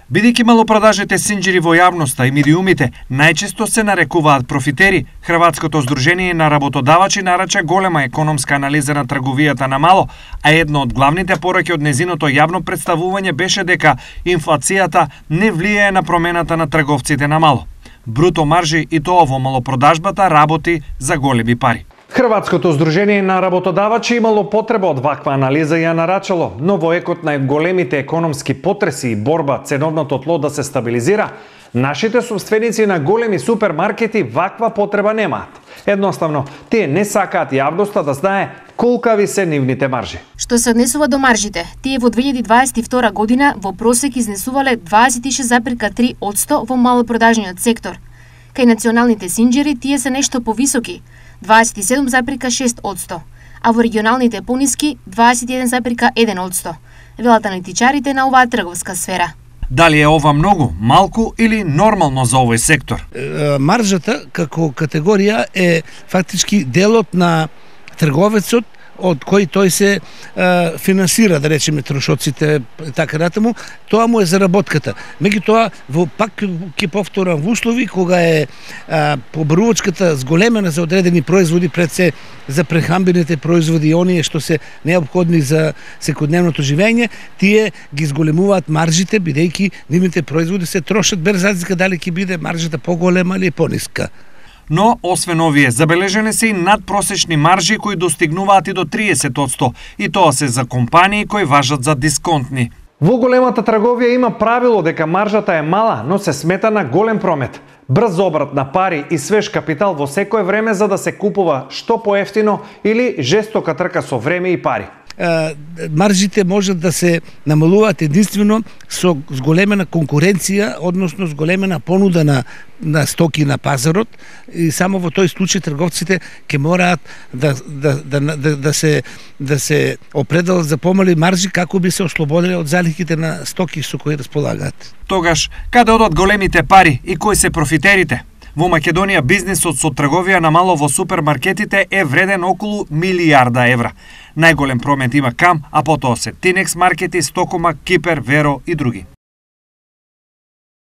Бидејќи малопродажните синџири во јавноста и медиумите најчесто се нарекуваат профитери, Хрватското здружение на работодавачи нарача голема економска анализа на трговијата на мало, а едно од главните пораки од незиното јавно представување беше дека инфлацијата не влијае на промената на трговците на мало. Бруто маржи и тоа во малопродажбата работи за големи пари. Хрватското здружение на работодавачи имало потреба од ваква анализа и ја нарачало, но во екот на големите економски потреси и борба ценовното тло да се стабилизира, нашите собственици на големи супермаркети ваква потреба немаат. Едноставно, тие не сакаат јавноста да знае колкави се нивните маржи. Што се однесува до маржите, тие во 2022 година во просек изнесувале 26,3% во малопродажниот сектор. Кај националните синџери тие се нешто повисоки, 27,6%, а во регионалните пониски 21,1%, велат аналитичарите на оваа трговска сфера. Дали е ова многу, малку или нормално за овој сектор? Маржата како категорија е фактички делот на трговецот од кој тој се финансира, да речеме, трошоците и така натаму, тоа му е заработката. Меѓутоа, пак ќе повторам, во услови кога е побарувачката зголемена за одредени производи, пред се за прехрамбените производи и оние што се неопходни за секојдневното живење, тие ги зголемуваат маржите, бидејќи нивните производи се трошат без разлика дали ќе биде маржата поголема или пониска. Но, освен овие, забележени се и надпросечни маржи кои достигнуваат и до 30%, и тоа се за компании кои важат за дисконтни. Во големата трговија има правило дека маржата е мала, но се смета на голем промет. Брз обрат на пари и свеж капитал во секое време за да се купува што поевтино или жестока трка со време и пари. Маржите можат да се намалуваат единствено со зголемена конкуренција, односно зголемена понуда на стоки на пазарот, и само во тој случај трговците ќе мораат да се определат за помали маржи како би се ослободиле од залихите на стоки со кои располагаат. Тогаш, каде одат големите пари и кои се профитерите? Во Македонија бизнисот со трговија на мало во супермаркетите е вреден околу милијарда евра. Најголем промет има КАМ, а потоа се Тинекс маркети, Стокома, Кипер, Веро и други.